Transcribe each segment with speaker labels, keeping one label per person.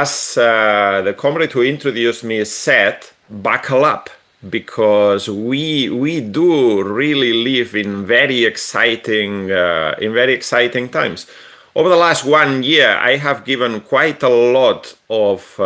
Speaker 1: as the comrade who introduced me said, buckle up, because we do really live in very exciting times. Over the last 1 year, I have given quite a lot of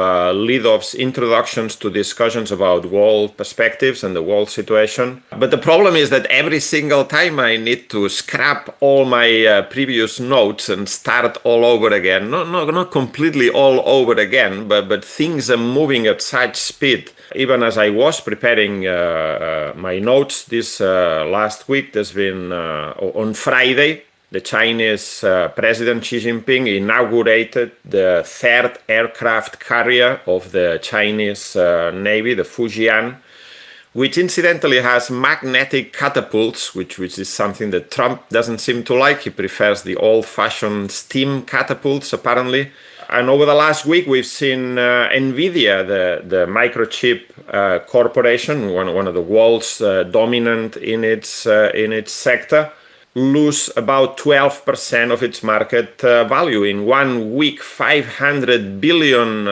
Speaker 1: lead-offs, introductions to discussions about world perspectives and the world situation. But the problem is that every single time I need to scrap all my previous notes and start all over again. Not completely all over again, but things are moving at such speed. Even as I was preparing my notes this last week, there's been on Friday, the Chinese President Xi Jinping inaugurated the third aircraft carrier of the Chinese Navy, the Fujian, which incidentally has magnetic catapults, which is something that Trump doesn't seem to like. He prefers the old-fashioned steam catapults, apparently. And over the last week, we've seen NVIDIA, the microchip corporation, one of the world's dominant in its sector, lose about 12% of its market value. In 1 week, $500 billion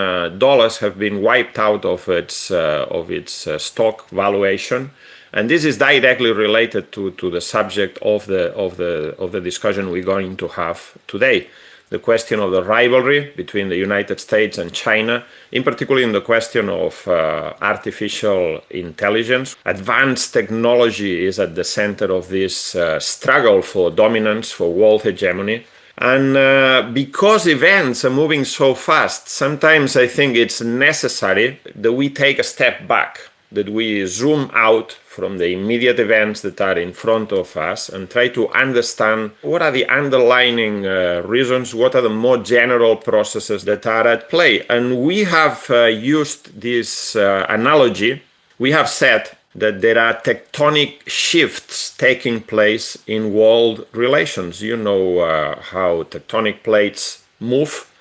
Speaker 1: have been wiped out of its stock valuation, and this is directly related to the subject of the discussion we're going to have today. The question of the rivalry between the United States and China, in particular in the question of artificial intelligence. Advanced technology is at the center of this struggle for dominance, for world hegemony. And because events are moving so fast, sometimes I think it's necessary that we take a step back, that we zoom out from the immediate events that are in front of us and try to understand what are the underlying reasons, what are the more general processes that are at play. And we have used this analogy. We have said that there are tectonic shifts taking place in world relations. You know how tectonic plates move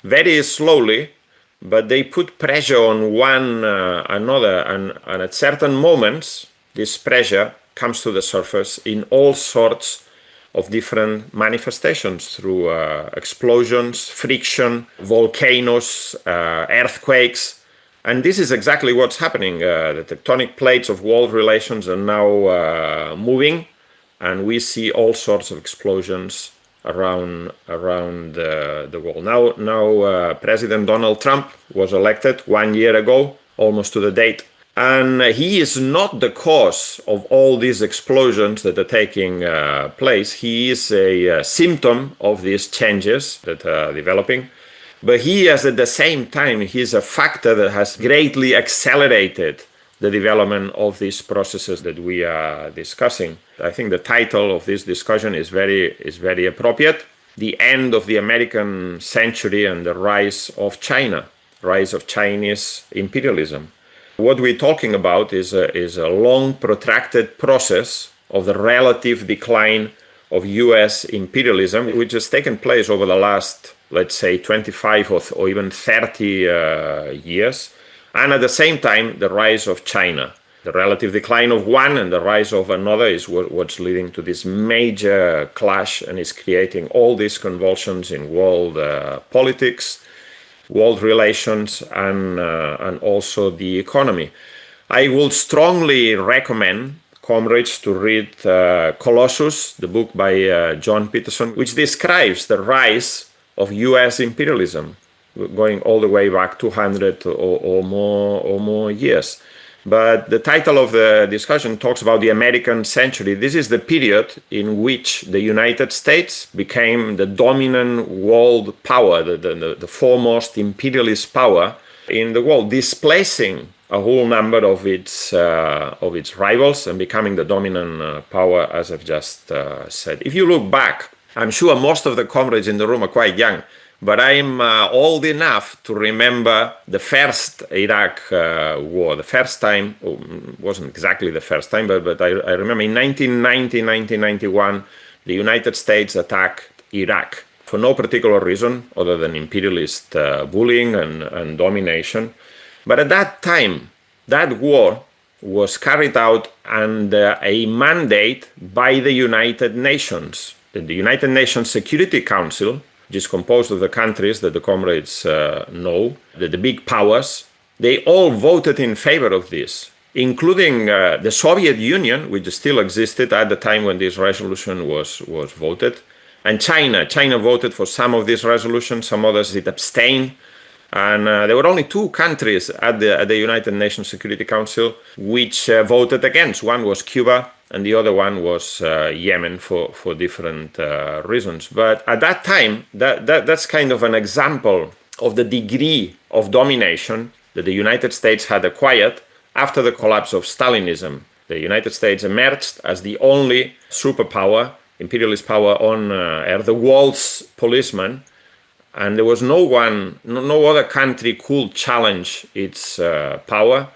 Speaker 1: very slowly, but they put pressure on one another, and at certain moments, this pressure comes to the surface in all sorts of different manifestations through explosions, friction, volcanoes, earthquakes. And this is exactly what's happening. The tectonic plates of world relations are now moving, and we see all sorts of explosions around the world. Now President Donald Trump was elected 1 year ago, almost to the date. And he is not the cause of all these explosions that are taking place. He is a symptom of these changes that are developing. But he is at the same time, he's a factor that has greatly accelerated the development of these processes that we are discussing. I think the title of this discussion is very appropriate. The End of the American Century and the Rise of China, rise of Chinese imperialism. What we're talking about is a long, protracted process of the relative decline of US imperialism, which has taken place over the last, let's say, 25 or even 30 years. And at the same time, the rise of China. The relative decline of one and the rise of another is what's leading to this major clash and is creating all these convulsions in world politics, world relations, and also the economy. I will strongly recommend comrades to read Colossus, the book by John Peterson, which describes the rise of US imperialism, going all the way back 200 or more years. But the title of the discussion talks about the American century. This is the period in which the United States became the dominant world power, the foremost imperialist power in the world, displacing a whole number of its rivals and becoming the dominant power, as I've just said. If you look back, I'm sure most of the comrades in the room are quite young, but I'm old enough to remember the first Iraq war. The first time, wasn't exactly the first time, but I remember in 1990, 1991, the United States attacked Iraq for no particular reason other than imperialist bullying and domination. But at that time, that war was carried out under a mandate by the United Nations. The United Nations Security Council which is composed of the countries that the comrades know, the big powers, they all voted in favor of this, including the Soviet Union, which still existed at the time when this resolution was voted, and China. China voted for some of these resolutions, some others did abstain. And there were only two countries at the United Nations Security Council which voted against. One was Cuba, and the other one was Yemen for different reasons. But at that time, that's kind of an example of the degree of domination that the United States had acquired after the collapse of Stalinism. The United States emerged as the only superpower, imperialist power on Earth, the world's policeman. And there was no other country could challenge its power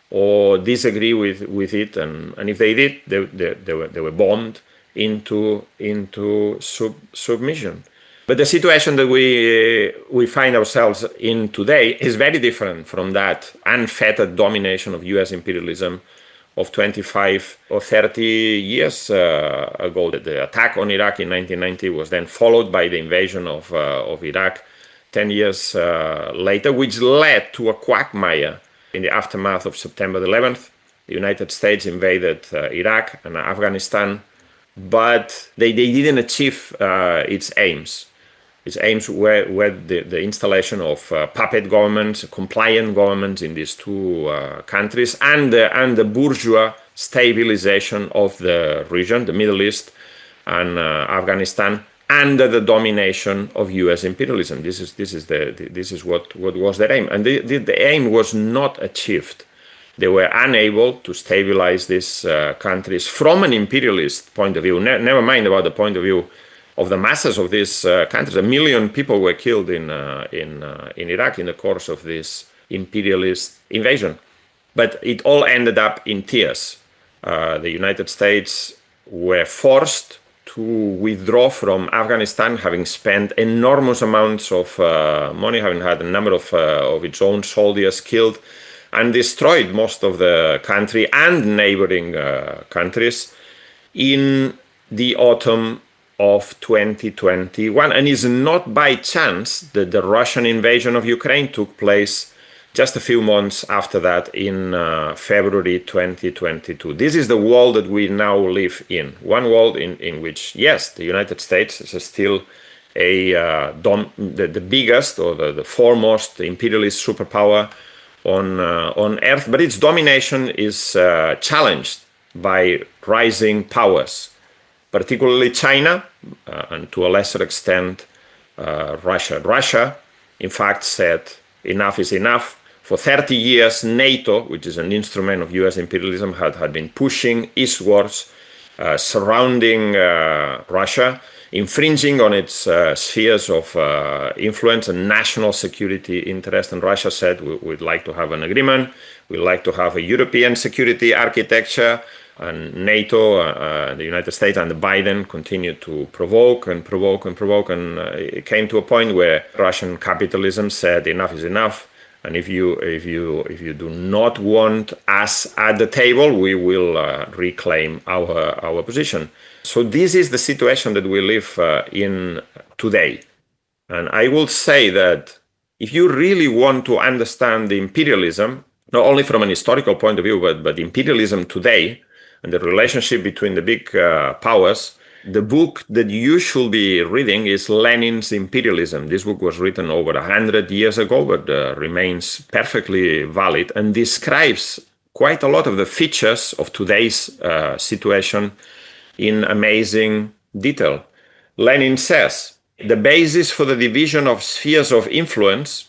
Speaker 1: or disagree with it. And if they did, they were bombed into submission. But the situation that we find ourselves in today is very different from that unfettered domination of US imperialism of 25 or 30 years ago. The attack on Iraq in 1990 was then followed by the invasion of Iraq 10 years later, which led to a quagmire. In the aftermath of September 11th, the United States invaded Iraq and Afghanistan, but they didn't achieve its aims. Its aims were the installation of puppet governments, compliant governments in these two countries, and the bourgeois stabilization of the region, the Middle East and Afghanistan, under the domination of U.S. imperialism. This is what was their aim, and the aim was not achieved. They were unable to stabilize these countries from an imperialist point of view. Never mind about the point of view of the masses of these countries. 1 million people were killed in Iraq in the course of this imperialist invasion. But it all ended up in tears. The United States were forced to withdraw from Afghanistan, having spent enormous amounts of money, having had a number of its own soldiers killed, and destroyed most of the country and neighboring countries in the autumn of 2021. And it's not by chance that the Russian invasion of Ukraine took place just a few months after that in February 2022. This is the world that we now live in. One world in which, yes, the United States is still the biggest or the foremost imperialist superpower on Earth, but its domination is challenged by rising powers, particularly China, and to a lesser extent, Russia. Russia, in fact, said enough is enough. For 30 years, NATO, which is an instrument of US imperialism, had been pushing eastwards, surrounding Russia, infringing on its spheres of influence and national security interest. And Russia said, we'd like to have an agreement, we'd like to have a European security architecture. And NATO, the United States and Biden continued to provoke. And it came to a point where Russian capitalism said enough is enough. And if you do not want us at the table, we will reclaim our position. So this is the situation that we live in today. And I will say that if you really want to understand the imperialism, not only from an historical point of view, but imperialism today and the relationship between the big powers, the book that you should be reading is Lenin's Imperialism. This book was written over 100 years ago, but remains perfectly valid and describes quite a lot of the features of today's situation in amazing detail. Lenin says, the basis for the division of spheres of influence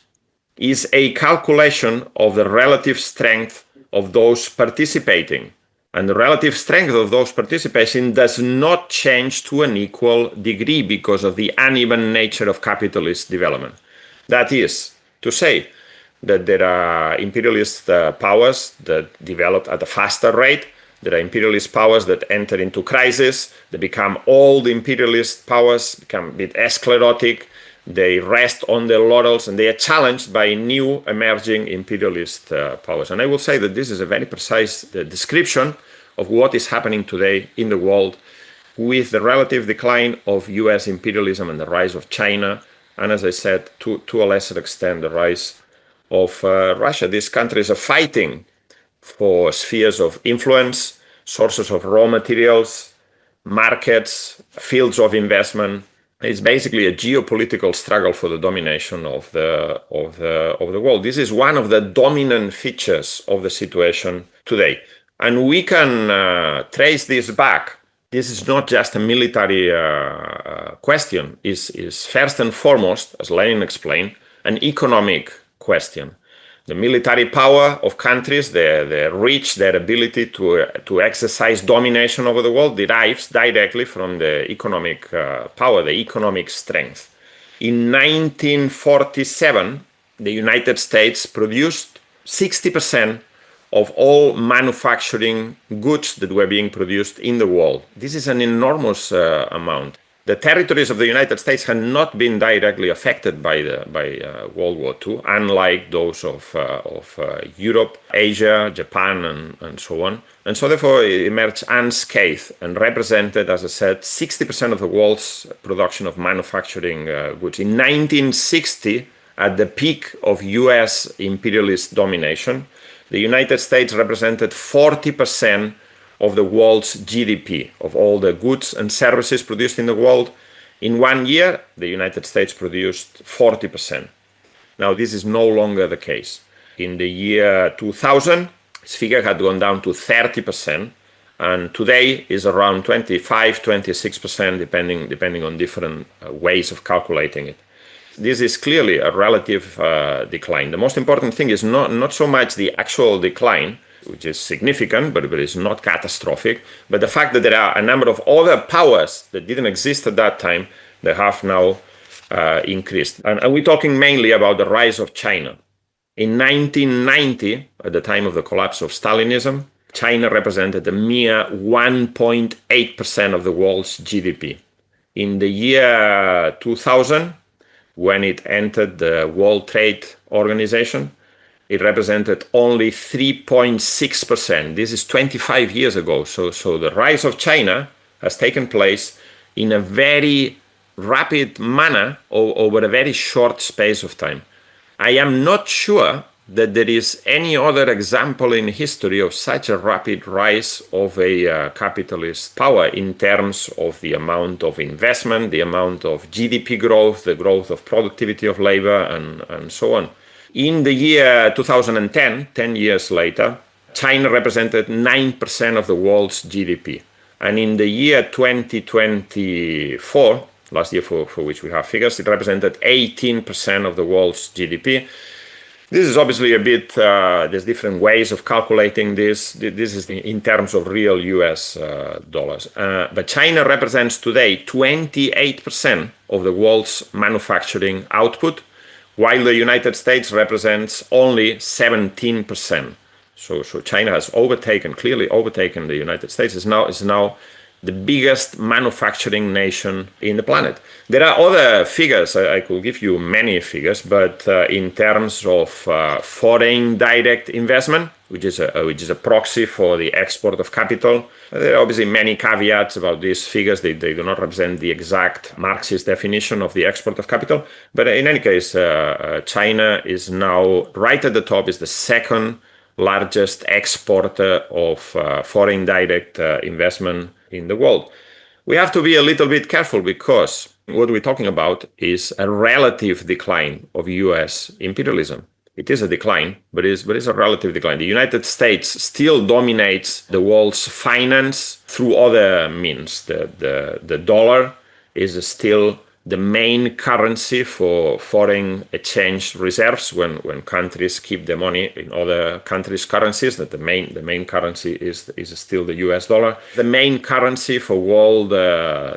Speaker 1: is a calculation of the relative strength of those participating. And the relative strength of those participating does not change to an equal degree because of the uneven nature of capitalist development. That is to say that there are imperialist powers that develop at a faster rate. There are imperialist powers that enter into crisis. They become old imperialist powers, become a bit sclerotic. They rest on their laurels and they are challenged by new emerging imperialist powers. And I will say that this is a very precise description of what is happening today in the world with the relative decline of US imperialism and the rise of China and as I said, to a lesser extent, the rise of Russia. These countries are fighting for spheres of influence, sources of raw materials, markets, fields of investment. It's basically a geopolitical struggle for the domination of the world. This is one of the dominant features of the situation today. And we can trace this back. This is not just a military question. It's first and foremost, as Lenin explained, an economic question. The military power of countries, their reach, their ability to exercise domination over the world derives directly from the economic power, the economic strength. In 1947, the United States produced 60% of all manufacturing goods that were being produced in the world. This is an enormous amount. The territories of the United States had not been directly affected by World War II, unlike those of Europe, Asia, Japan, and so on. And so therefore it emerged unscathed and represented, as I said, 60% of the world's production of manufacturing goods. In 1960, at the peak of US imperialist domination, the United States represented 40% of the world's GDP, of all the goods and services produced in the world. In 1 year, the United States produced 40%. Now, this is no longer the case. In the year 2000, this figure had gone down to 30%, and today is around 25, 26%, depending on different ways of calculating it. This is clearly a relative decline. The most important thing is not so much the actual decline, which is significant, but is not catastrophic, but the fact that there are a number of other powers that didn't exist at that time that have now increased. And we're talking mainly about the rise of China. In 1990, at the time of the collapse of Stalinism, China represented a mere 1.8% of the world's GDP. In the year 2000, when it entered the World Trade Organization, it represented only 3.6%. This is 25 years ago. So the rise of China has taken place in a very rapid manner over a very short space of time. I am not sure that there is any other example in history of such a rapid rise of a capitalist power in terms of the amount of investment, the amount of GDP growth, the growth of productivity of labor, and so on. In the year 2010, 10 years later, China represented 9% of the world's GDP. And in the year 2024, last year for which we have figures, it represented 18% of the world's GDP. This is obviously a bit, there's different ways of calculating this. This is in terms of real US dollars. But China represents today 28% of the world's manufacturing output, while the United States represents only 17%. So China has clearly overtaken the United States, is now the biggest manufacturing nation in the planet. There are other figures, I could give you many figures, but in terms of foreign direct investment, which is a proxy for the export of capital, there are obviously many caveats about these figures. They do not represent the exact Marxist definition of the export of capital. But in any case, China is now right at the top, is the second largest exporter of foreign direct investment in the world. We have to be a little bit careful because what we're talking about is a relative decline of US imperialism. It is a decline, but it's a relative decline. The United States still dominates the world's finance through other means. The dollar is still the main currency for foreign exchange reserves when countries keep the money in other countries' currencies, that the main currency is still the US dollar. The main currency for world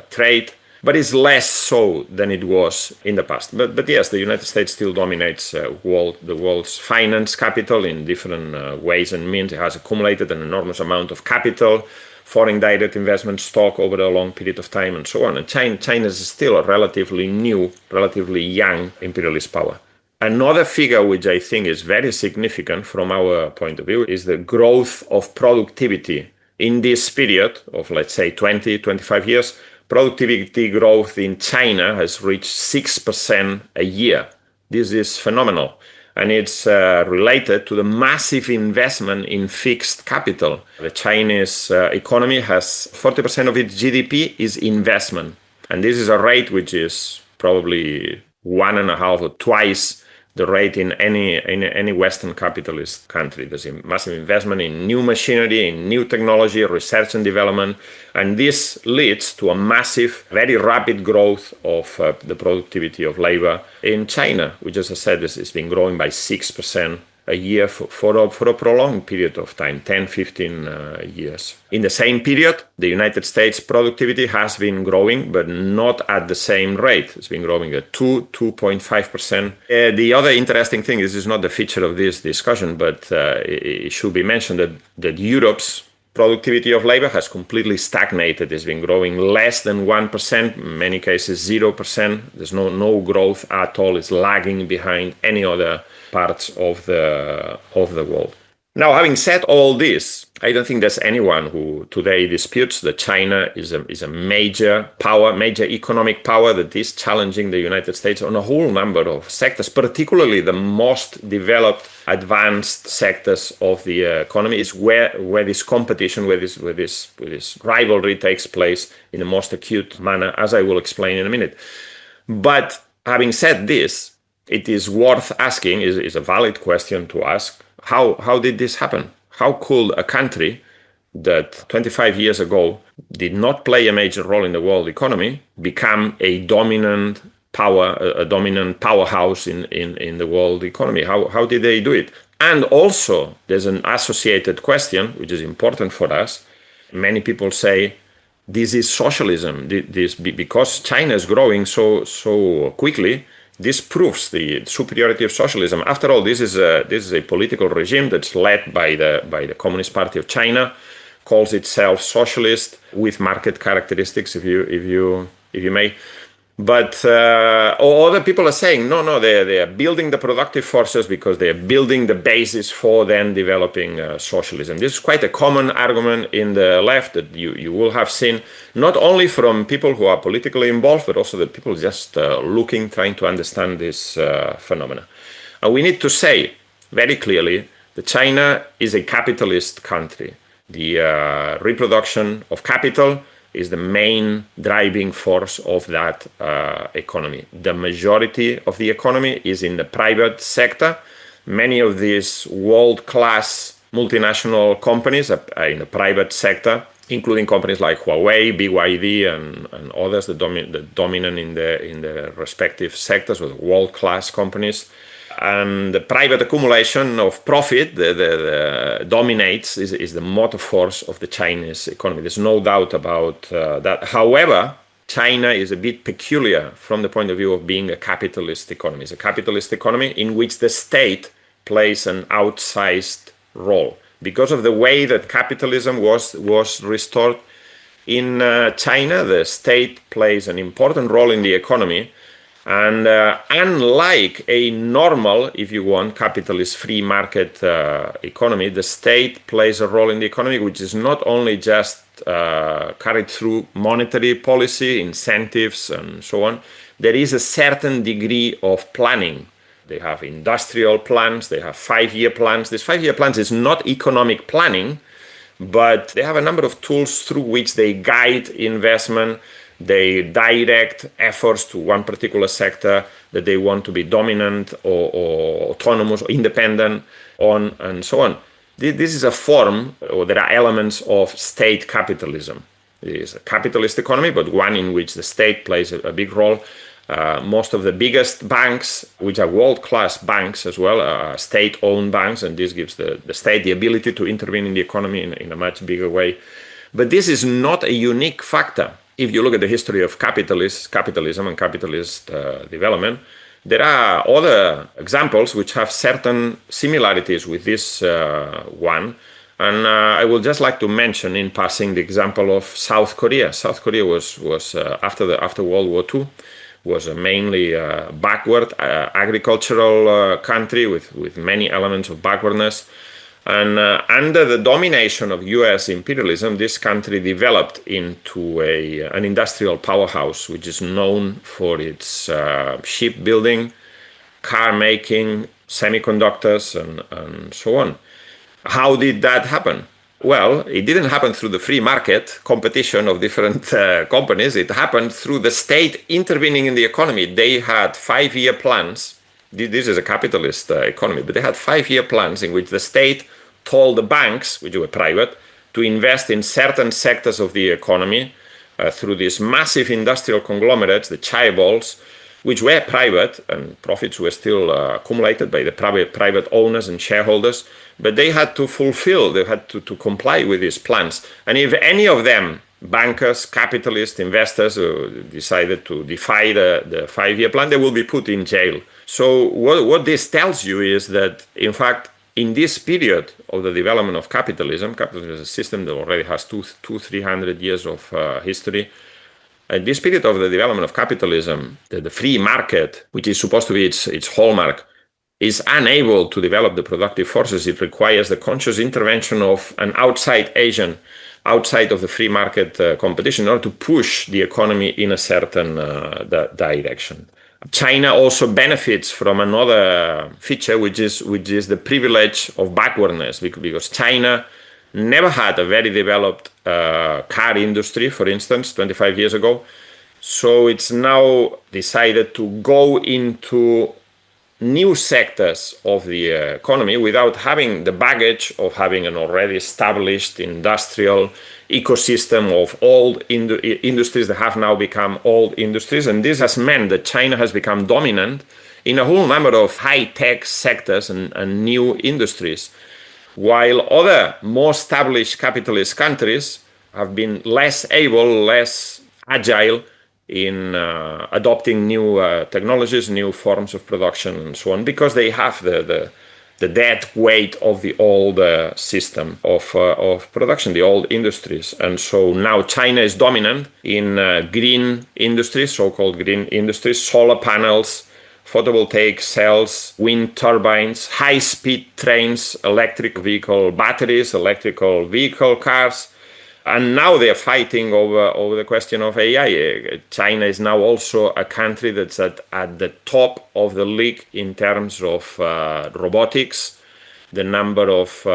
Speaker 1: trade, but it's less so than it was in the past. But yes, the United States still dominates the world's finance capital in different ways and means. It has accumulated an enormous amount of capital, foreign direct investment stock over a long period of time, and so on. And China is still a relatively new, relatively young imperialist power. Another figure which I think is very significant from our point of view is the growth of productivity in this period of, let's say, 20, 25 years. productivity growth in China has reached 6% a year. This is phenomenal. And it's related to the massive investment in fixed capital. The Chinese economy has 40% of its GDP is investment. And this is a rate which is probably 1.5 or twice the rate in any Western capitalist country. There's a massive investment in new machinery, in new technology, research and development, and this leads to a massive, very rapid growth of the productivity of labor in China, which, as I said, has been growing by 6% a year for a prolonged period of time, 10, 15 years. In the same period, the United States productivity has been growing, but not at the same rate. It's been growing at 2.5%. The other interesting thing, this is not the feature of this discussion, but it should be mentioned that Europe's productivity of labor has completely stagnated. It's been growing less than 1%, in many cases 0%. There's no growth at all. It's lagging behind any other parts of the world. Now, having said all this, I don't think there's anyone who today disputes that China is a major power, major economic power that is challenging the United States on a whole number of sectors, particularly the most developed, advanced sectors of the economy is where this competition, where this rivalry takes place in the most acute manner, as I will explain in a minute. But having said this, it is worth asking, is a valid question to ask, how did this happen? How could a country that 25 years ago did not play a major role in the world economy become a dominant power, a dominant powerhouse in the world economy? How did they do it? And also, there's an associated question, which is important for us. Many people say, this is socialism. Because China is growing so quickly, this proves the superiority of socialism. After all, this is a political regime that's led by the Communist Party of China, calls itself socialist with market characteristics, if you may. But other people are saying no, they are building the productive forces because they are building the basis for then developing socialism. This is quite a common argument in the left that you will have seen, not only from people who are politically involved, but also the people just trying to understand this phenomena. And we need to say very clearly that China is a capitalist country. The reproduction of capital is the main driving force of that economy. The majority of the economy is in the private sector. Many of these world-class multinational companies are in the private sector, including companies like Huawei, BYD, and others that dominant in the respective sectors, with world-class companies. And the private accumulation of profit the dominates, is the motor force of the Chinese economy. There's no doubt about that. However, China is a bit peculiar from the point of view of being a capitalist economy. It's a capitalist economy in which the state plays an outsized role. Because of the way that capitalism was restored in China, the state plays an important role in the economy. And unlike a normal, if you want, capitalist free market economy, the state plays a role in the economy, which is not only just carried through monetary policy, incentives, and so on. There is a certain degree of planning. They have industrial plans, they have 5-year plans. This 5-year plans is not economic planning, but they have a number of tools through which they guide investment. They direct efforts to one particular sector that they want to be dominant or autonomous or independent on, and so on. This is a form, or there are elements of state capitalism. It is a capitalist economy, but one in which the state plays a big role. Most of the biggest banks, which are world-class banks as well, are state-owned banks, and this gives the state the ability to intervene in the economy in a much bigger way. But this is not a unique factor. If you look at the history of capitalism and capitalist development, there are other examples which have certain similarities with this one. And I would just like to mention in passing the example of South Korea. South Korea was after World War II, was a mainly backward agricultural country with many elements of backwardness. And under the domination of US imperialism, this country developed into an industrial powerhouse, which is known for its shipbuilding, car making, semiconductors, and so on. How did that happen? Well, it didn't happen through the free market competition of different companies. It happened through the state intervening in the economy. They had 5-year plans. This is a capitalist economy, but they had 5-year plans in which the state told the banks, which were private, to invest in certain sectors of the economy through these massive industrial conglomerates, the chaebols, which were private, and profits were still accumulated by the private owners and shareholders, but they had to comply with these plans. And if any of them, bankers, capitalists, investors, decided to defy the 5-year plan, they will be put in jail. So what this tells you is that, in fact, in this period of the development of capitalism is a system that already has 300 years of history. In this period of the development of capitalism, the free market, which is supposed to be its hallmark, is unable to develop the productive forces. It requires the conscious intervention of an outside agent, outside of the free market competition, in order to push the economy in a certain direction. China also benefits from another feature, which is the privilege of backwardness, because China never had a very developed car industry, for instance, 25 years ago. So it's now decided to go into new sectors of the economy without having the baggage of having an already established industrial ecosystem of old industries that have now become old industries. And this has meant that China has become dominant in a whole number of high-tech sectors and new industries, while other more established capitalist countries have been less able, less agile in adopting new technologies, new forms of production, and so on, because they have the dead weight of the old system of production, the old industries. And so now China is dominant in green industries, so-called green industries, solar panels, photovoltaic cells, wind turbines, high-speed trains, electric vehicle batteries, electrical vehicle cars. And now they're fighting over the question of AI. China is now also a country that's at the top of the league in terms of robotics. The number of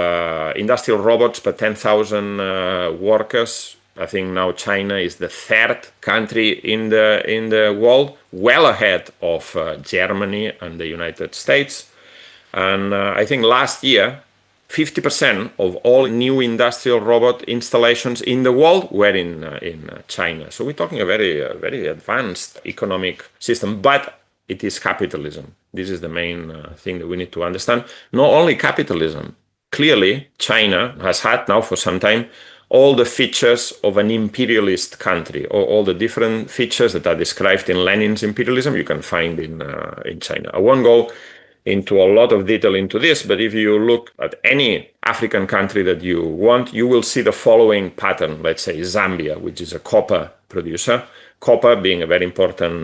Speaker 1: industrial robots per 10,000 workers. I think now China is the third country in the world, well ahead of Germany and the United States. And I think last year, 50% of all new industrial robot installations in the world were in China. So we're talking a very advanced economic system, but it is capitalism. This is the main thing that we need to understand. Not only capitalism. Clearly, China has had now for some time all the features of an imperialist country, or all the different features that are described in Lenin's imperialism you can find in China. I won't go into a lot of detail into this, but if you look at any African country that you want, you will see the following pattern. Let's say Zambia, which is a copper producer, copper being a very important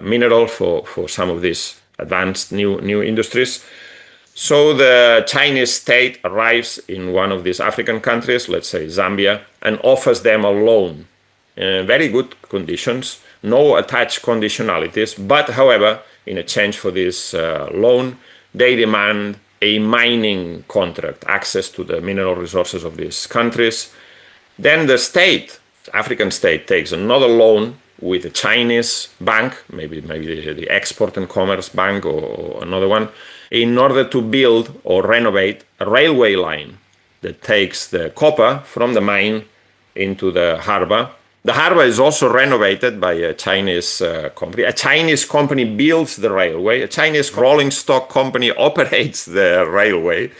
Speaker 1: mineral for some of these advanced new industries. So the Chinese state arrives in one of these African countries, let's say Zambia, and offers them a loan in very good conditions, no attached conditionalities, but however, in exchange for this loan, they demand a mining contract, access to the mineral resources of these countries. Then the state, African state, takes another loan with a Chinese bank, maybe the Export and Commerce Bank or another one, in order to build or renovate a railway line that takes the copper from the mine into the harbor. The harbor is also renovated by a Chinese company. A Chinese company builds the railway. A Chinese rolling stock company operates the railway.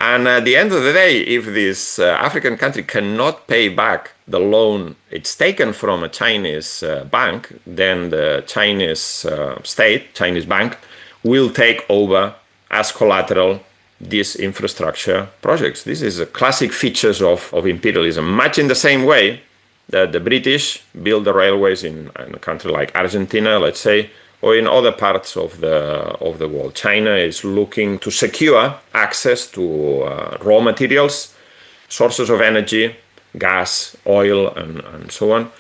Speaker 1: And at the end of the day, if this African country cannot pay back the loan it's taken from a Chinese bank, then the Chinese state, Chinese bank, will take over as collateral these infrastructure projects. This is a classic features of imperialism, much in the same way that the British built the railways in a country like Argentina, let's say, or in other parts of the world. China is looking to secure access to raw materials, sources of energy, gas, oil, and so on,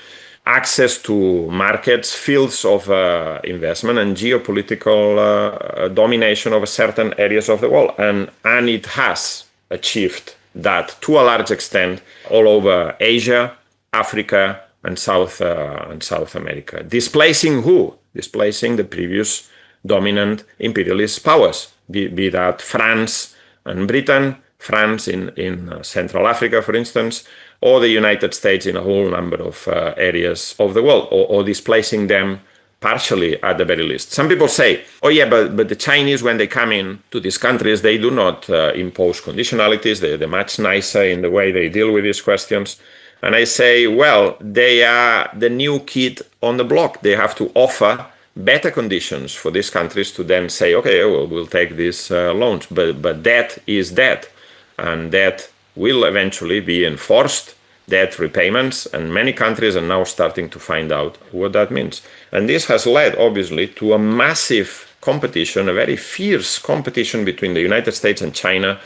Speaker 1: access to markets, fields of investment, and geopolitical domination over certain areas of the world. And it has achieved that to a large extent all over Asia, Africa, and South America. Displacing who? Displacing the previous dominant imperialist powers, be that France and Britain, France in Central Africa, for instance, or the United States in a whole number of areas of the world, or displacing them partially at the very least. Some people say, oh yeah, but the Chinese, when they come in to these countries, they do not impose conditionalities. They're much nicer in the way they deal with these questions. And I say, well, they are the new kid on the block. They have to offer better conditions for these countries to then say, okay, well, we'll take these loans. But debt is debt, and debt will eventually be enforced, debt repayments, and many countries are now starting to find out what that means. And this has led, obviously, to a massive competition, a very fierce competition between the United States and China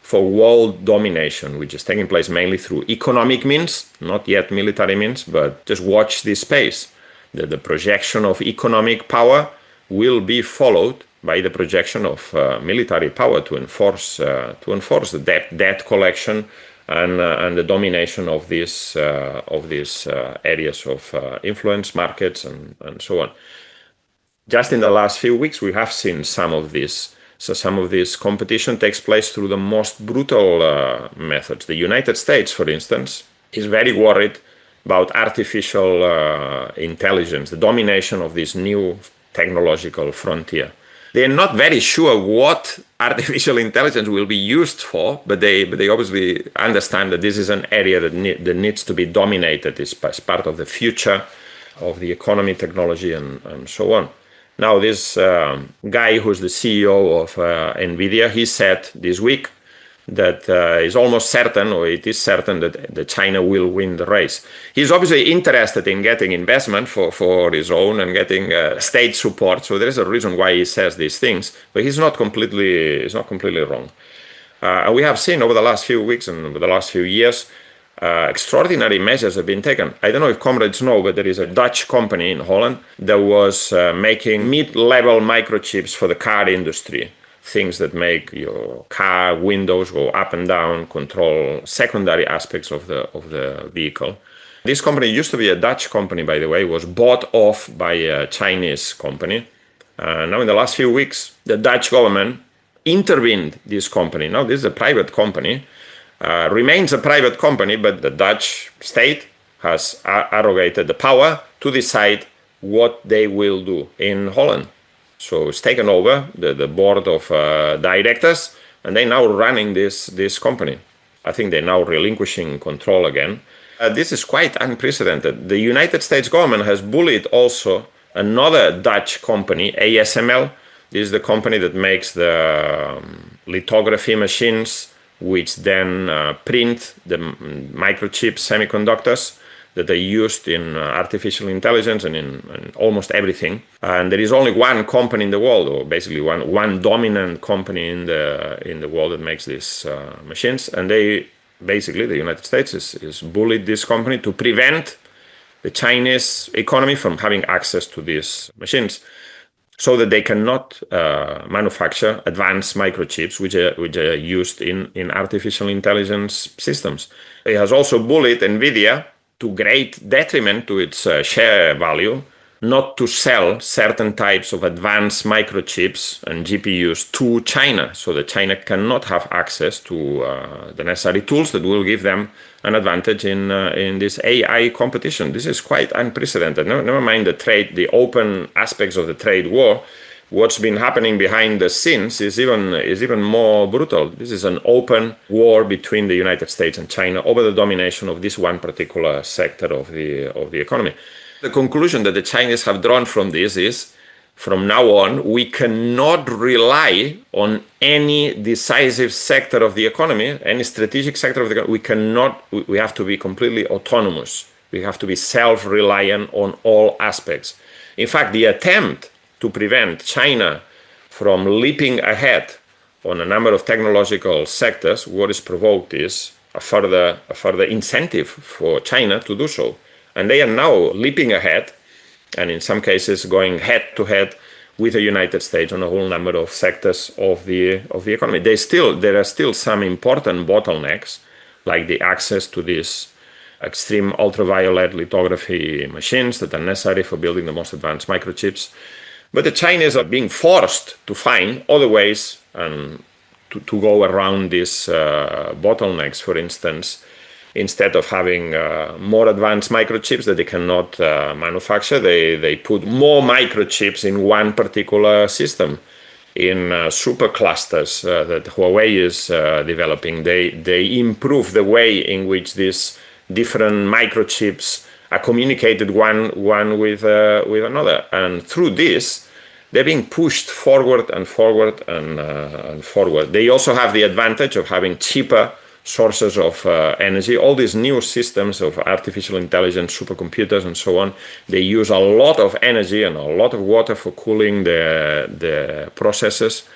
Speaker 1: for world domination, which is taking place mainly through economic means, not yet military means, but just watch this space. The projection of economic power will be followed by the projection of military power to enforce the debt collection and the domination of these areas of influence, markets, and so on. Just in the last few weeks, we have seen some of this. So some of this competition takes place through the most brutal methods. The United States, for instance, is very worried about artificial intelligence, the domination of this new technological frontier. They're not very sure what artificial intelligence will be used for, but they obviously understand that this is an area that needs to be dominated as part of the future of the economy, technology, and so on. Now, this guy who's the CEO of NVIDIA, he said this week that it's almost certain, or it is certain, that China will win the race. He's obviously interested in getting investment for his own and getting state support. So there is a reason why he says these things, but he's not completely wrong. And we have seen over the last few weeks and over the last few years, extraordinary measures have been taken. I don't know if comrades know, but there is a Dutch company in Holland that was making mid-level microchips for the car industry. Things that make your car windows go up and down, control secondary aspects of the vehicle. This company used to be a Dutch company, by the way, was bought off by a Chinese company. Now in the last few weeks, the Dutch government intervened this company. Now this is a private company, remains a private company, but the Dutch state has arrogated the power to decide what they will do in Holland. So it's taken over the board of directors, and they're now running this company. I think they're now relinquishing control again. This is quite unprecedented. The United States government has bullied also another Dutch company, ASML. This is the company that makes the lithography machines, which then print the microchip semiconductors that are used in artificial intelligence and in almost everything. And there is only one company in the world, or basically one dominant company in the world that makes these machines. And they basically, the United States is bullied this company to prevent the Chinese economy from having access to these machines, so that they cannot manufacture advanced microchips, which are used in artificial intelligence systems. It has also bullied NVIDIA to great detriment to its share value, not to sell certain types of advanced microchips and GPUs to China, so that China cannot have access to the necessary tools that will give them an advantage in this AI competition. This is quite unprecedented. Never mind the open aspects of the trade war. What's been happening behind the scenes is even more brutal. This is an open war between the United States and China over the domination of this one particular sector of the economy. The conclusion that the Chinese have drawn from this is, from now on, we cannot rely on any decisive sector of the economy, any strategic sector of the economy. We have to be completely autonomous. We have to be self-reliant on all aspects. In fact, the attempt to prevent China from leaping ahead on a number of technological sectors, what is provoked is a further incentive for China to do so. And they are now leaping ahead, and in some cases going head to head with the United States on a whole number of sectors of the economy. There are still some important bottlenecks, like the access to these extreme ultraviolet lithography machines that are necessary for building the most advanced microchips. But the Chinese are being forced to find other ways and to go around these bottlenecks. For instance, instead of having more advanced microchips that they cannot manufacture, they put more microchips in one particular system, in superclusters that Huawei is developing. They improve the way in which these different microchips are communicated one with another, and through this they're being pushed forward and forward and forward. They also have the advantage of having cheaper sources of energy. All these new systems of artificial intelligence, supercomputers, and so on, they use a lot of energy and a lot of water for cooling the processes.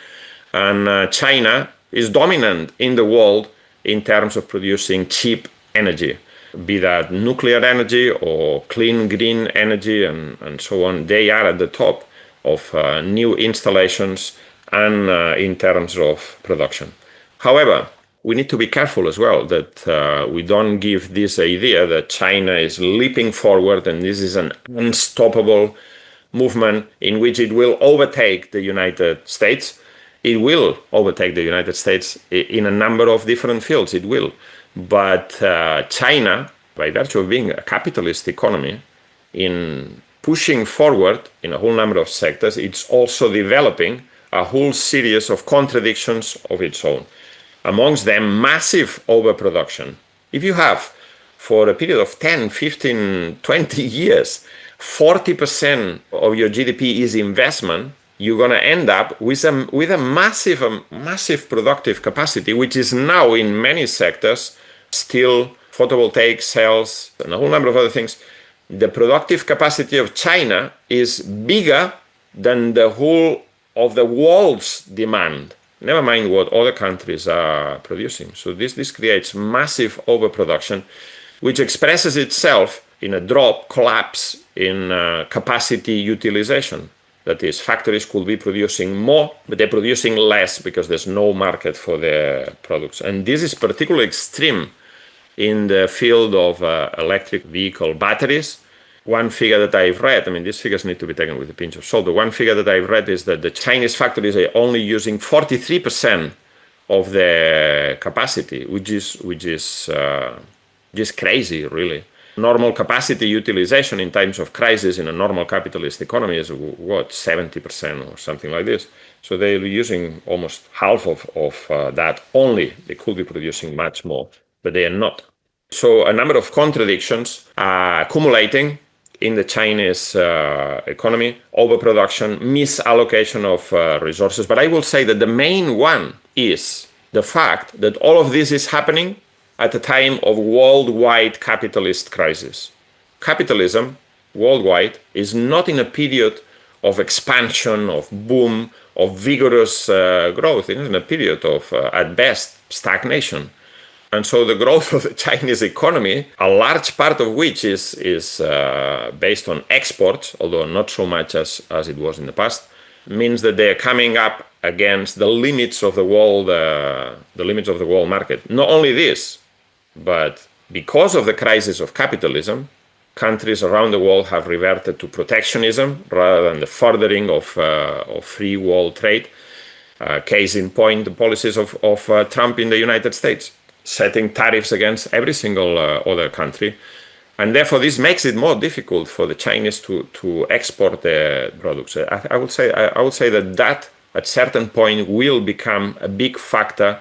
Speaker 1: And China is dominant in the world in terms of producing cheap energy, be that nuclear energy or clean green energy and so on. They are at the top of new installations and in terms of production. However, we need to be careful as well that we don't give this idea that China is leaping forward and this is an unstoppable movement in which it will overtake the United States. It will overtake the United States in a number of different fields, it will. But China, by virtue of being a capitalist economy, in pushing forward in a whole number of sectors, it's also developing a whole series of contradictions of its own. Amongst them, massive overproduction. If you have, for a period of 10, 15, 20 years, 40% of your GDP is investment, you're going to end up with a massive productive capacity, which is now in many sectors, steel, photovoltaic cells, and a whole number of other things. The productive capacity of China is bigger than the whole of the world's demand. Never mind what other countries are producing. So this creates massive overproduction, which expresses itself in a collapse in capacity utilization. That is, factories could be producing more, but they're producing less because there's no market for their products. And this is particularly extreme in the field of electric vehicle batteries. One figure that I've read, these figures need to be taken with a pinch of salt, but one figure that I've read is that the Chinese factories are only using 43% of their capacity, which is just crazy, really. Normal capacity utilization in times of crisis in a normal capitalist economy is, 70% or something like this. So they're using almost half of that only. They could be producing much more, but they are not. So a number of contradictions are accumulating in the Chinese economy: overproduction, misallocation of resources. But I will say that the main one is the fact that all of this is happening at a time of worldwide capitalist crisis. Capitalism worldwide is not in a period of expansion, of boom, of vigorous growth. It is in a period of, at best, stagnation. And so the growth of the Chinese economy, a large part of which is based on exports, although not so much as it was in the past, means that they're coming up against the limits of the world market. Not only this, but because of the crisis of capitalism, countries around the world have reverted to protectionism rather than the furthering of free world trade. Case in point, the policies of Trump in the United States, setting tariffs against every single other country. And therefore, this makes it more difficult for the Chinese to export their products. I would say that at certain point will become a big factor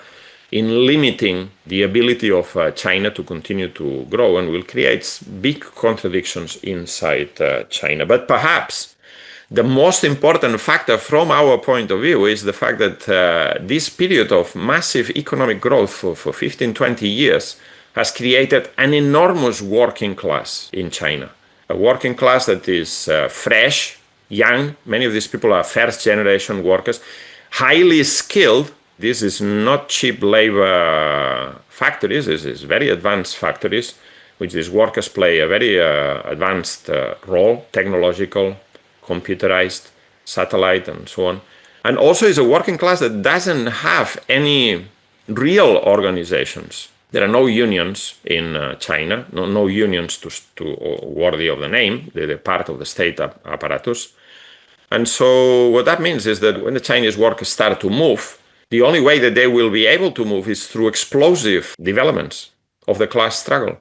Speaker 1: in limiting the ability of China to continue to grow, and will create big contradictions inside China. But perhaps the most important factor from our point of view is the fact that this period of massive economic growth for 15, 20 years has created an enormous working class in China. A working class that is fresh, young. Many of these people are first generation workers, highly skilled. This is not cheap labor factories. This is very advanced factories, which these workers play a very advanced role, technological, computerized, satellite, and so on. And also is a working class that doesn't have any real organizations. There are no unions in China, no unions worthy of the name. They're part of the state apparatus. And so what that means is that when the Chinese workers start to move, the only way that they will be able to move is through explosive developments of the class struggle.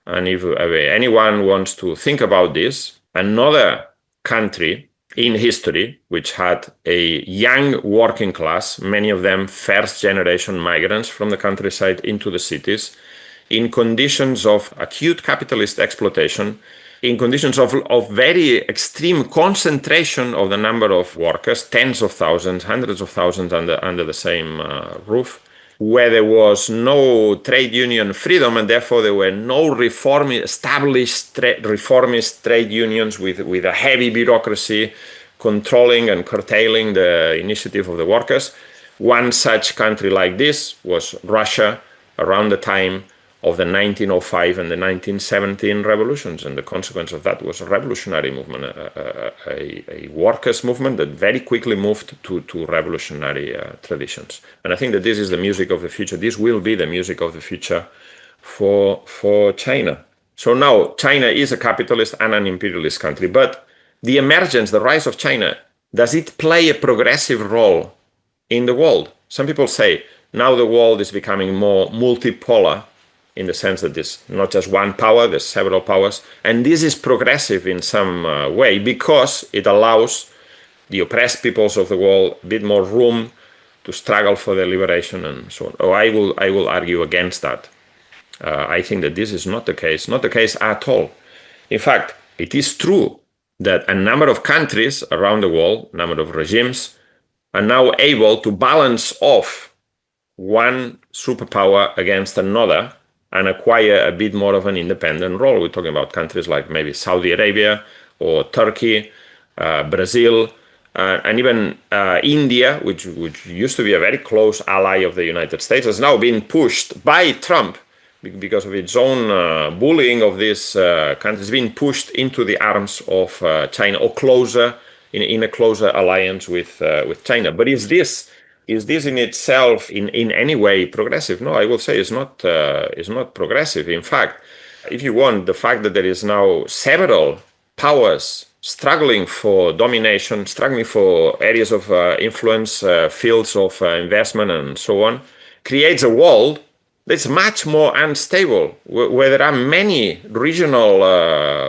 Speaker 1: And if anyone wants to think about this, another country in history which had a young working class, many of them first-generation migrants from the countryside into the cities, in conditions of acute capitalist exploitation, in conditions of very extreme concentration of the number of workers, tens of thousands, hundreds of thousands under the same roof, where there was no trade union freedom, and therefore there were no established reformist trade unions with a heavy bureaucracy controlling and curtailing the initiative of the workers. One such country like this was Russia around the time of the 1905 and the 1917 revolutions, and the consequence of that was a revolutionary movement, a workers' movement that very quickly moved to revolutionary traditions. And I think that this is the music of the future. This will be the music of the future for China. So now China is a capitalist and an imperialist country, but the emergence, the rise of China, does it play a progressive role in the world? Some people say now the world is becoming more multipolar, in the sense that there's not just one power, there's several powers. And this is progressive in some way because it allows the oppressed peoples of the world a bit more room to struggle for their liberation and so on. Oh, I will argue against that. I think that this is not the case at all. In fact, it is true that a number of countries around the world, a number of regimes, are now able to balance off one superpower against another and acquire a bit more of an independent role. We're talking about countries like maybe Saudi Arabia or Turkey, Brazil, and even India, which used to be a very close ally of the United States, has now been pushed by Trump because of its own bullying of these countries, being pushed into the arms of China or closer, in a closer alliance with China. But is this in itself in any way progressive? No, I will say it's not progressive. In fact, if you want, the fact that there is now several powers struggling for domination, struggling for areas of influence, fields of investment, and so on, creates a world that's much more unstable, where there are many regional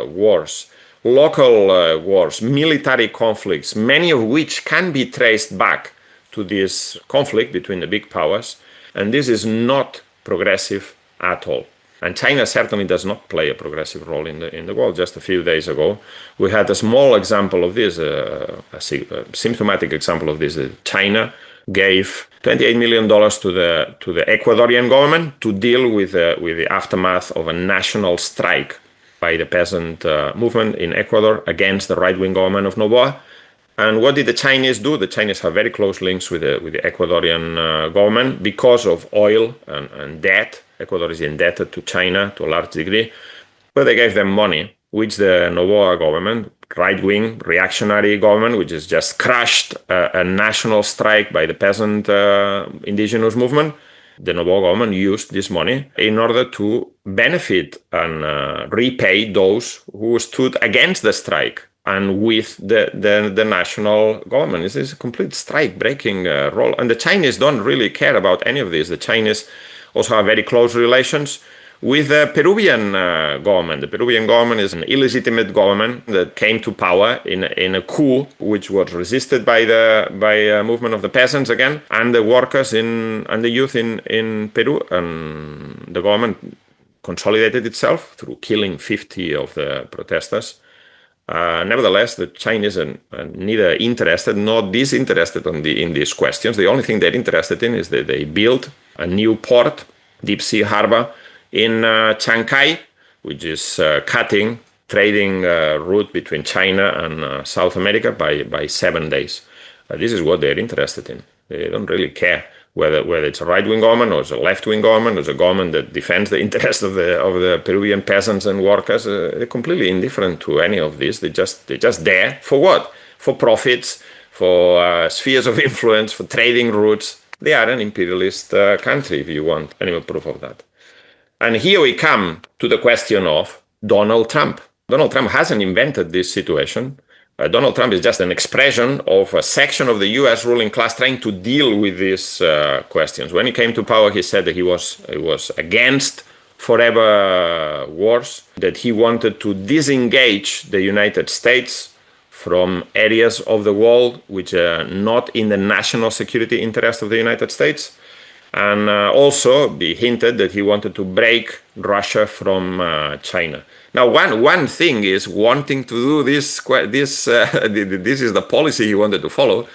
Speaker 1: wars, local wars, military conflicts, many of which can be traced back to this conflict between the big powers. And this is not progressive at all. And China certainly does not play a progressive role in the world. Just a few days ago, we had a small example of this, a symptomatic example of this. China gave $28 million to the Ecuadorian government to deal with the aftermath of a national strike by the peasant movement in Ecuador against the right-wing government of Noboa. And what did the Chinese do? The Chinese have very close links with the Ecuadorian government because of oil and debt. Ecuador is indebted to China to a large degree. But they gave them money, which the Noboa government, right-wing reactionary government, which has just crushed a national strike by the peasant indigenous movement, the Noboa government used this money in order to benefit and repay those who stood against the strike and with the national government. This is a complete strike-breaking role. And the Chinese don't really care about any of this. The Chinese also have very close relations with the Peruvian government. The Peruvian government is an illegitimate government that came to power in a coup, which was resisted by a movement of the peasants again, and the workers and the youth in Peru. And the government consolidated itself through killing 50 of the protesters. Nevertheless, the Chinese are neither interested nor disinterested in these questions. The only thing they're interested in is that they build a new port, deep sea harbor, in Chancay, which is cutting trading route between China and South America by 7 days. This is what they're interested in. They don't really care whether it's a right-wing government or it's a left-wing government or it's a government that defends the interests of the Peruvian peasants and workers. They're completely indifferent to any of this. They're just there for what? For profits, for spheres of influence, for trading routes. They are an imperialist country, if you want any more proof of that. And here we come to the question of Donald Trump. Donald Trump hasn't invented this situation. Donald Trump is just an expression of a section of the US ruling class trying to deal with these questions. When he came to power, he said that he was against forever wars, that he wanted to disengage the United States from areas of the world which are not in the national security interest of the United States. And also, he hinted that he wanted to break Russia from China. Now, one thing is wanting to do this. This is the policy he wanted to follow.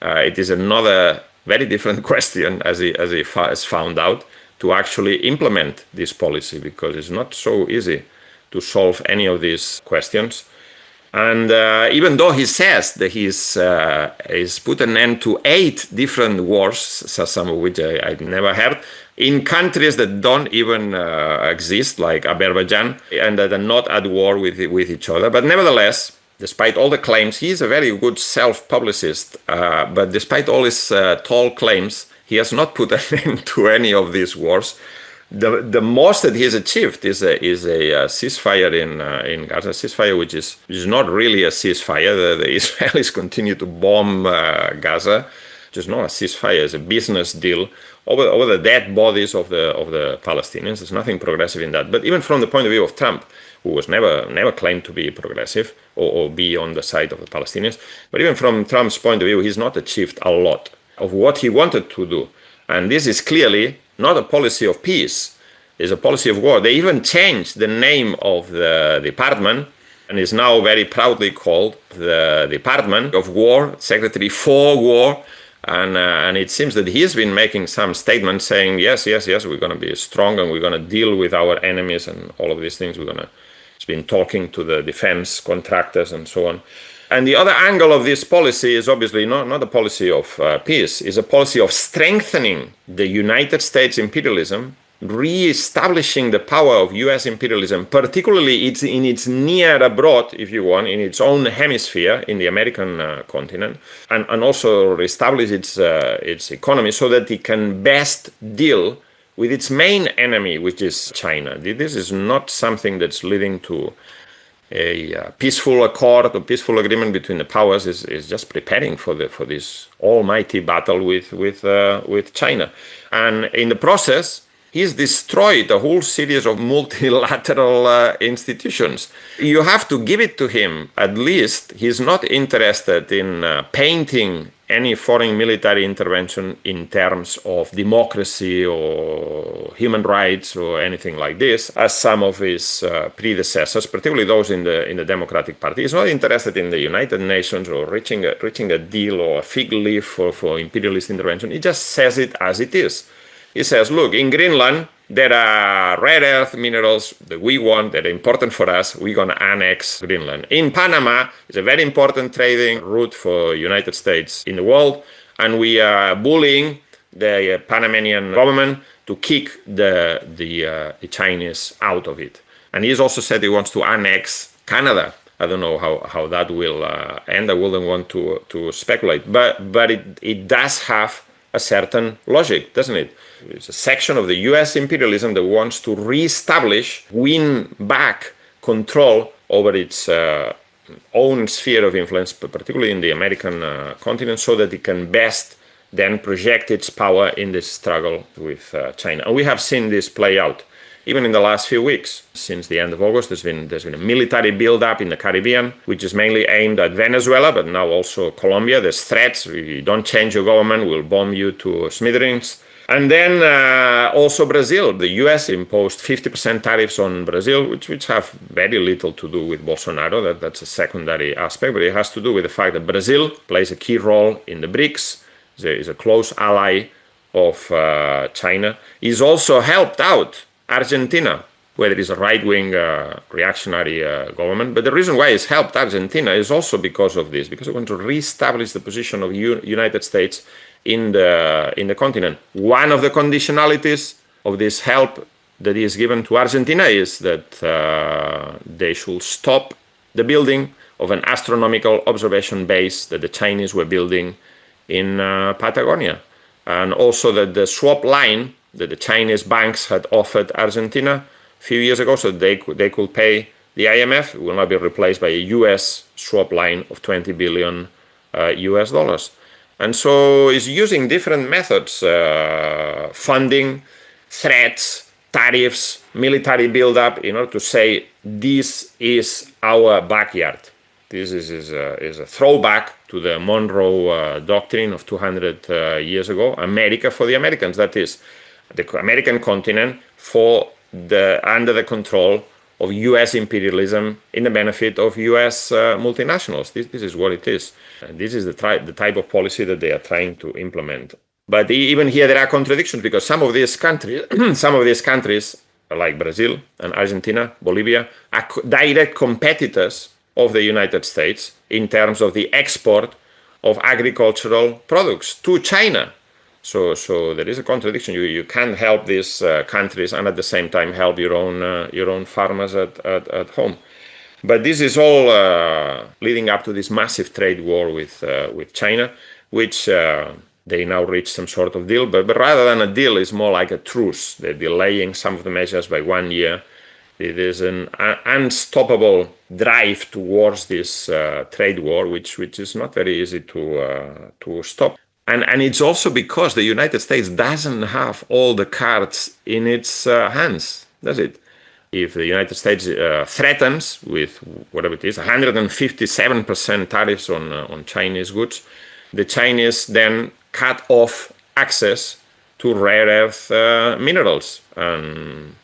Speaker 1: It is another very different question, as he has found out, to actually implement this policy, because it's not so easy to solve any of these questions. And even though he says that he's put an end to 8 different wars, some of which I've never heard, in countries that don't even exist, like Azerbaijan, and that are not at war with each other. But nevertheless, despite all the claims, he's a very good self-publicist. But despite all his tall claims, he has not put an end to any of these wars. The most that he has achieved is a ceasefire in Gaza, ceasefire which is not really a ceasefire. The Israelis continue to bomb Gaza. It's not a ceasefire; it's a business deal over the dead bodies of the Palestinians. There's nothing progressive in that. But even from the point of view of Trump, who was never claimed to be progressive or be on the side of the Palestinians, but even from Trump's point of view, he's not achieved a lot of what he wanted to do. And this is clearly not a policy of peace. It's a policy of war. They even changed the name of the department, and is now very proudly called the Department of War, Secretary for War. And it seems that he has been making some statements saying, yes, we're going to be strong and we're going to deal with our enemies and all of these things. He's been talking to the defense contractors and so on. And the other angle of this policy is obviously not a policy of peace. It's a policy of strengthening the United States imperialism, re-establishing the power of US imperialism, particularly in its near abroad, if you want, in its own hemisphere, in the American continent, and also reestablish its economy so that it can best deal with its main enemy, which is China. This is not something that's leading to a peaceful accord or peaceful agreement between the powers. Is just preparing for this almighty battle with China, and in the process, he's destroyed a whole series of multilateral institutions. You have to give it to him. At least he's not interested in painting any foreign military intervention in terms of democracy or human rights or anything like this, as some of his predecessors, particularly those in the Democratic Party. He's not interested in the United Nations or reaching a deal or a fig leaf for imperialist intervention. He just says it as it is. He says, look, in Greenland, there are rare earth minerals that we want, that are important for us. We're going to annex Greenland. In Panama, it's a very important trading route for United States in the world. And we are bullying the Panamanian government to kick the Chinese out of it. And he's also said he wants to annex Canada. I don't know how that will end. I wouldn't want to speculate. But it does have a certain logic, doesn't it? It's a section of the US imperialism that wants to reestablish, win back control over its own sphere of influence, but particularly in the American continent, so that it can best then project its power in this struggle with China. And we have seen this play out even in the last few weeks. Since the end of August, there's been a military build-up in the Caribbean, which is mainly aimed at Venezuela, but now also Colombia. There's threats. If you don't change your government, we'll bomb you to smithereens. And then also Brazil. The US imposed 50% tariffs on Brazil, which have very little to do with Bolsonaro. That's a secondary aspect, but it has to do with the fact that Brazil plays a key role in the BRICS, is a close ally of China. He's also helped out Argentina, where there is a right-wing reactionary government. But the reason why it's helped Argentina is also because of this, because we want to reestablish the position of United States in the continent. One of the conditionalities of this help that is given to Argentina is that they should stop the building of an astronomical observation base that the Chinese were building in Patagonia. And also that the swap line that the Chinese banks had offered Argentina a few years ago so they could pay the IMF will now be replaced by a US swap line of $20 billion US dollars. And so it's using different methods, funding, threats, tariffs, military buildup in order to say this is our backyard. This is a throwback to the Monroe Doctrine of 200 years ago. America for the Americans, that is, the American continent under the control of U.S. imperialism in the benefit of U.S. multinationals. This is what it is. And this is the type of policy that they are trying to implement. But even here there are contradictions because some of these countries, like Brazil and Argentina, Bolivia, are direct competitors of the United States in terms of the export of agricultural products to China. So there is a contradiction. You can't help these countries and at the same time help your own farmers at home. But this is all leading up to this massive trade war with China, which they now reached some sort of deal. But rather than a deal, it's more like a truce. They're delaying some of the measures by 1 year. It is an unstoppable drive towards this trade war, which is not very easy to stop. And it's also because the United States doesn't have all the cards in its hands, does it? If the United States threatens with whatever it is, 157% tariffs on Chinese goods, the Chinese then cut off access to rare earth minerals. And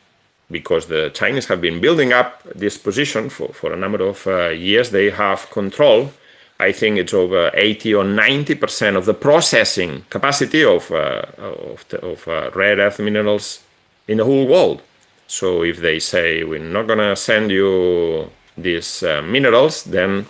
Speaker 1: because the Chinese have been building up this position for a number of years, they have control. I think it's over 80 or 90% of the processing capacity of rare earth minerals in the whole world. So if they say we're not going to send you these minerals, then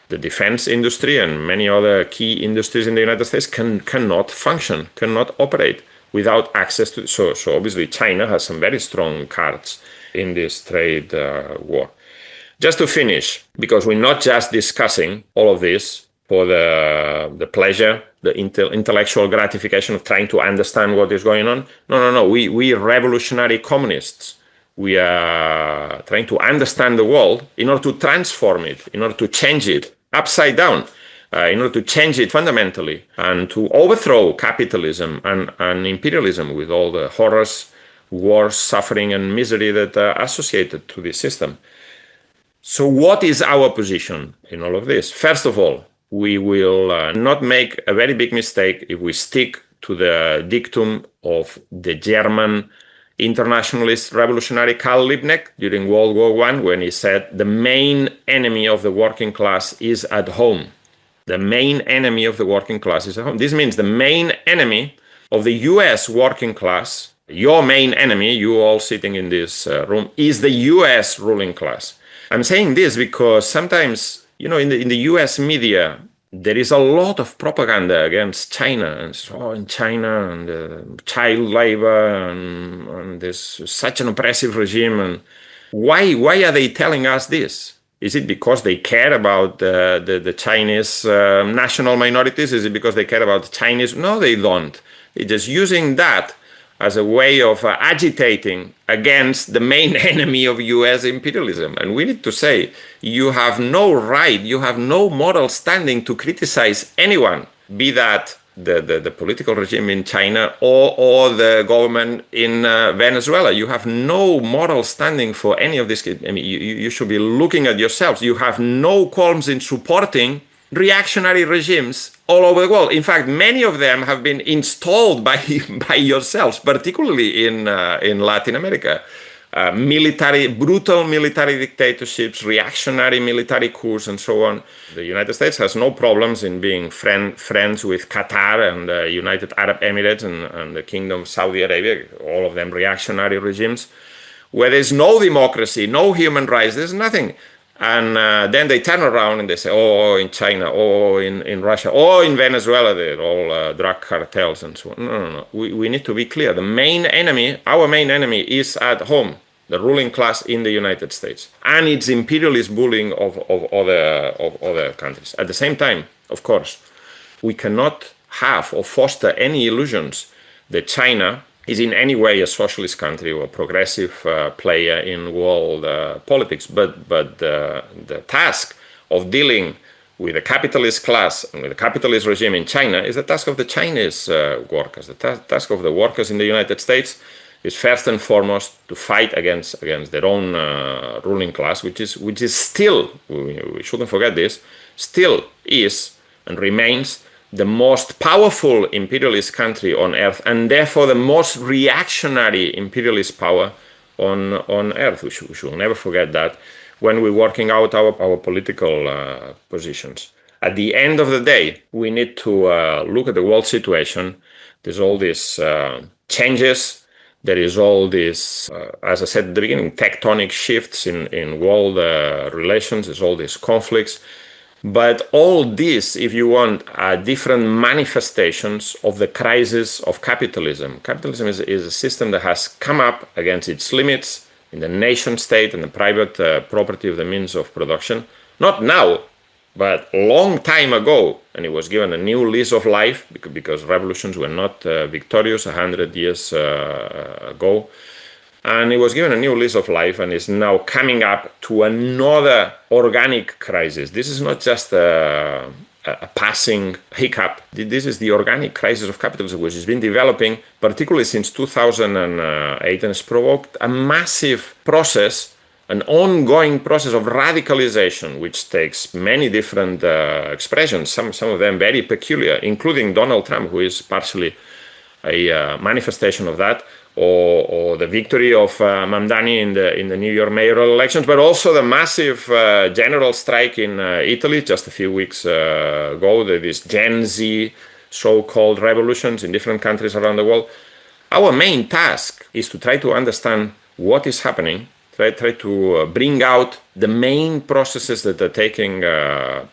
Speaker 1: the defense industry and many other key industries in the United States cannot function, cannot operate without access to. So obviously China has some very strong cards in this trade war. Just to finish, because we're not just discussing all of this for the pleasure, the intellectual gratification of trying to understand what is going on. No. We revolutionary communists. We are trying to understand the world in order to transform it, in order to change it upside down, in order to change it fundamentally and to overthrow capitalism and imperialism with all the horrors, wars, suffering, and misery that are associated to this system. So what is our position in all of this? First of all, we will not make a very big mistake if we stick to the dictum of the German internationalist revolutionary Karl Liebknecht during World War I, when he said the main enemy of the working class is at home. The main enemy of the working class is at home. This means the main enemy of the US working class, your main enemy, you all sitting in this room, is the US ruling class. I'm saying this because sometimes, in the US media, there is a lot of propaganda against China and so in China and child labor and there's such an oppressive regime. And why are they telling us this? Is it because they care about the Chinese national minorities? Is it because they care about the Chinese? No, they don't. They're just using that as a way of agitating against the main enemy of US imperialism. And we need to say, you have no right, you have no moral standing to criticize anyone, be that the political regime in China or the government in Venezuela. You have no moral standing for any of this. I mean, you should be looking at yourselves. You have no qualms in supporting reactionary regimes all over the world. In fact, many of them have been installed by yourselves, particularly in Latin America. Brutal military dictatorships, reactionary military coups, and so on. The United States has no problems in being friends with Qatar and the United Arab Emirates and the Kingdom of Saudi Arabia, all of them reactionary regimes. where there's no democracy, no human rights, there's nothing. And then they turn around and they say, oh, in China, oh, in Russia, oh, in Venezuela, they're all drug cartels and so on. No. We need to be clear. The main enemy, our main enemy, is at home, the ruling class in the United States, and its imperialist bullying of other countries. At the same time, of course, we cannot have or foster any illusions that China is in any way a socialist country or a progressive player in world politics. But the task of dealing with the capitalist class and with the capitalist regime in China is the task of the Chinese workers. The task of the workers in the United States is first and foremost to fight against their own ruling class, which is still, we shouldn't forget this, still is and remains the most powerful imperialist country on earth, and therefore the most reactionary imperialist power on earth. We should never forget that when we're working out our political positions. At the end of the day, we need to look at the world situation. There's all these changes. There is all this, as I said at the beginning, tectonic shifts in world relations. There's all these conflicts. But all this, if you want, are different manifestations of the crisis of capitalism. Capitalism is a system that has come up against its limits in the nation state and the private property of the means of production. Not now, but a long time ago. And it was given a new lease of life because revolutions were not victorious 100 years ago. And it was given a new lease of life and is now coming up to another organic crisis. This is not just a passing hiccup. This is the organic crisis of capitalism, which has been developing, particularly since 2008, and has provoked a massive process, an ongoing process of radicalization, which takes many different expressions, some of them very peculiar, including Donald Trump, who is partially a manifestation of that, or the victory of Mamdani in the New York mayoral elections, but also the massive general strike in Italy just a few weeks ago, these Gen Z so-called revolutions in different countries around the world. Our main task is to try to understand what is happening, try to bring out the main processes that are taking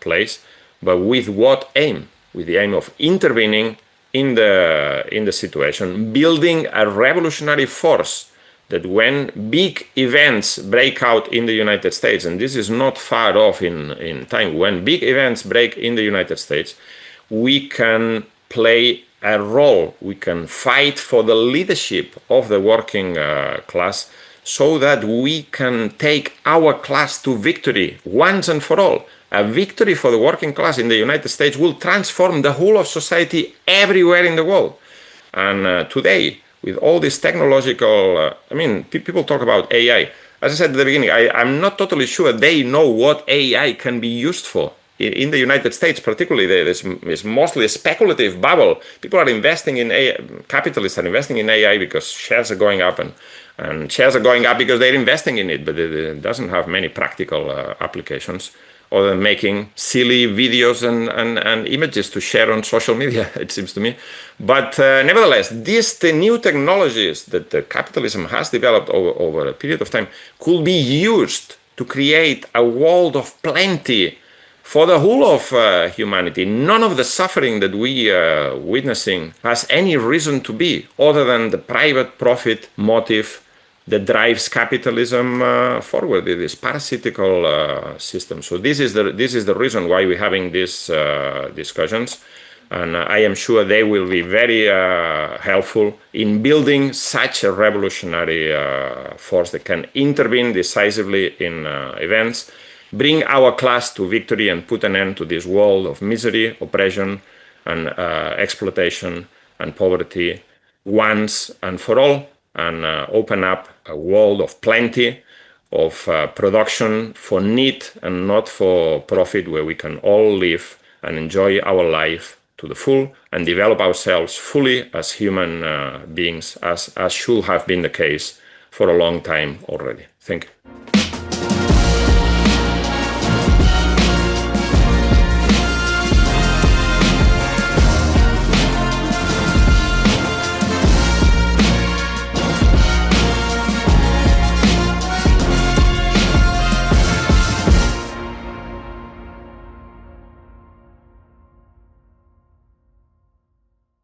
Speaker 1: place, but with what aim? With the aim of intervening in the situation, building a revolutionary force that when big events break out in the United States, and this is not far off in time, when big events break in the United States, we can play a role, we can fight for the leadership of the working class so that we can take our class to victory once and for all. A victory for the working class in the United States will transform the whole of society everywhere in the world. And today, with all this technological, people talk about AI. As I said at the beginning, I'm not totally sure they know what AI can be used for. In the United States, particularly, there's mostly a speculative bubble. People are investing in AI, capitalists are investing in AI because shares are going up, and shares are going up because they're investing in it, but it doesn't have many practical applications, other than making silly videos and images to share on social media, it seems to me. But nevertheless, the new technologies that capitalism has developed over a period of time could be used to create a world of plenty for the whole of humanity. None of the suffering that we are witnessing has any reason to be other than the private profit motive that drives capitalism forward, this parasitical system. So this is the reason why we're having these discussions, and I am sure they will be very helpful in building such a revolutionary force that can intervene decisively in events, bring our class to victory, and put an end to this world of misery, oppression, and exploitation and poverty once and for all, and open up a world of plenty, of production for need and not for profit, where we can all live and enjoy our life to the full and develop ourselves fully as human beings, as should have been the case for a long time already. Thank you.